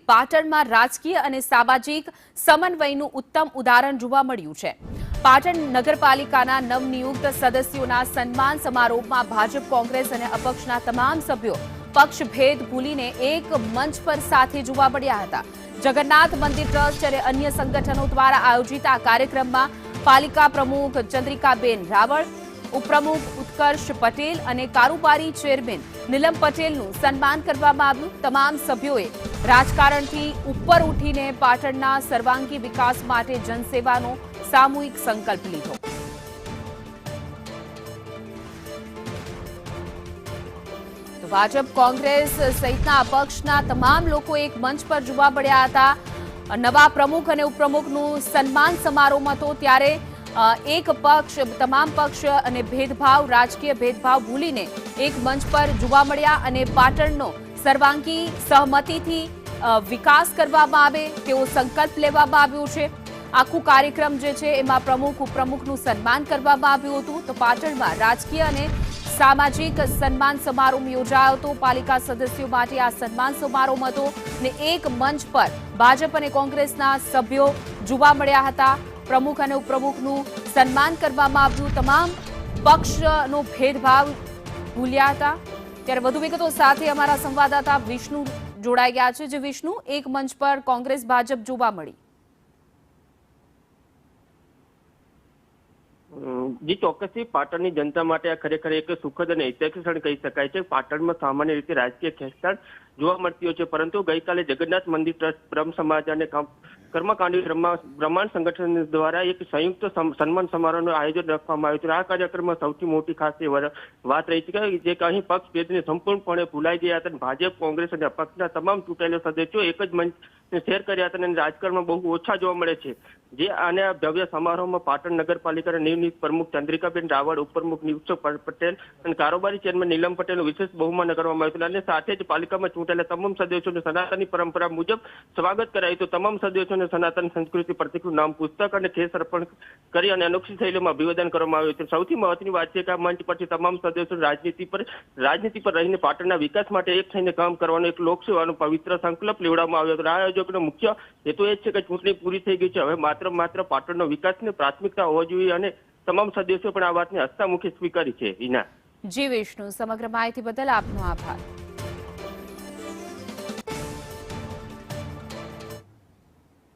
પાટણમાં રાજકીય અને સામાજિક સમન્વયનું ઉત્તમ ઉદાહરણ જોવા મળ્યું છે। પાટણ નગરપાલિકાના નવનિયુક્ત સદસ્યોના સન્માન સમારોહમાં ભાજપ, કોંગ્રેસ અને અપક્ષના તમામ સભ્યો પક્ષભેદ ભૂલીને એક મંચ પર સાથે જોવા મળ્યા હતા। જગન્નાથ મંદિર ટ્રસ્ટ અને અન્ય સંગઠનો દ્વારા આયોજિત આ કાર્યક્રમમાં પાલિકા પ્રમુખ ચંદ્રિકાબેન રાવળ, ઉપપ્રમુખ ઉત્કર્ષ પટેલ અને કારોબારી ચેરમેન નીલમ પટેલનું સન્માન કરવામાં આવ્યું। તમામ સભ્યોએ રાજકારણથી ઉપર ઉઠીને પાટણના સર્વાંગી વિકાસ માટે જનસેવાનો સામૂહિક સંકલ્પ લીધો। તો ભાજપ, કોંગ્રેસ સહિતના અપક્ષના તમામ લોકો એક મંચ પર જોવા મળ્યા હતા। નવા પ્રમુખ અને ઉપપ્રમુખનું સન્માન સમારોહમાં તો ત્યારે એક પક્ષ, તમામ પક્ષ અને ભેદભાવ, રાજકીય ભેદભાવ ભૂલીને એક મંચ પર જોવા મળ્યા અને પાટણનો સર્વાંગી સહમતિથી વિકાસ કરવામાં આવે તેવો સંકલ્પ લેવામાં આવ્યો છે। આખું કાર્યક્રમ જે છે એમાં પ્રમુખ, ઉપપ્રમુખનું સન્માન કરવામાં આવ્યું હતું। તો પાટણમાં રાજકીય અને સામાજિક સન્માન સમારોહ યોજાયો હતો। પાલિકા સદસ્યો માટે આ સન્માન સમારોહ હતો ને એક મંચ પર ભાજપ અને કોંગ્રેસના સભ્યો જોવા મળ્યા હતા। પ્રમુખ અને ઉપપ્રમુખનું સન્માન કરવામાં આવ્યું। તમામ પક્ષનો ભેદભાવ ભૂલ્યા હતા। ત્યારે વધુ વિગતો સાથે અમારા સંવાદદાતા વિષ્ણુ જોડાઈ ગયા છે। જે વિષ્ણુ, એક મંચ પર કોંગ્રેસ ભાજપ જોવા મળી। જી ચોક્કસથી પાટણની જનતા માટે આ ખરેખર એક સુખદ અને ઐતિહાસિક ક્ષણ કહી શકાય છે। પાટણમાં સામાન્ય રીતે રાજકીય ખેંચતાણ જોવા મળતી હોય છે, પરંતુ ગઈકાલે જગન્નાથ મંદિર ટ્રસ્ટ, બ્રહ્મ સમાજ અને કર્મકાંડી બ્રહ્માંડ સંગઠન દ્વારા એક સંયુક્ત સન્માન સમારોહનું આયોજન રાખવામાં આવ્યું છે। આ કાર્યક્રમમાં સૌથી મોટી ખાસ વાત રહી છે કે અહીં પક્ષ ભેદને સંપૂર્ણપણે ભૂલાઈ ગયા હતા। ભાજપ, કોંગ્રેસ અને અપક્ષના તમામ ચૂંટાયેલા સદસ્યો એક જ મંચ શેર કર્યા હતા અને રાજકારણમાં બહુ ઓછા જોવા મળે છે। જે આને ભવ્ય સમારોહમાં પાટણ નગરપાલિકાના નિવૃત્ત પ્રમુખ ચંદ્રિકાબેન રાવળ, ઉપપ્રમુખ નિયુક્ત પટેલ અને કારોબારી ચેરમેન નીલમ પટેલનું વિશેષ બહુમાન કરવામાં આવ્યું અને સાથે જ પાલિકામાં ચૂંટાયેલા તમામ સદસ્યોને સનાતનની પરંપરા મુજબ સ્વાગત કરાયું। તો તમામ સદસ્યોને સનાતન સંસ્કૃતિ પ્રતીકનું નામ, પુસ્તક અને ખેસ અર્પણ કરી અને અનોખી શૈલીમાં અભિવાદન કરવામાં આવ્યું છે। સૌથી મહત્વની વાત છે કે આ મંચ પરથી તમામ સદસ્યો રાજનીતિ પર રહીને પાટણના વિકાસ માટે એક થઈને કામ કરવાનો એક લોકસેવાનો પવિત્ર સંકલ્પ લેવડાવવામાં આવ્યો હતો। આ આયોજકનો મુખ્ય હેતુ એ જ છે કે ચૂંટણી પૂરી થઈ ગઈ છે, હવે માત્ર પાટણનો વિકાસની પ્રાથમિકતા હોવી જોઈએ અને તમામ સદસ્યો પણ આ વાતને હસતામુખે સ્વીકારી છે। વિના જી વિષ્ણુ, સમગ્ર માહિતી બદલ આપનો આભાર।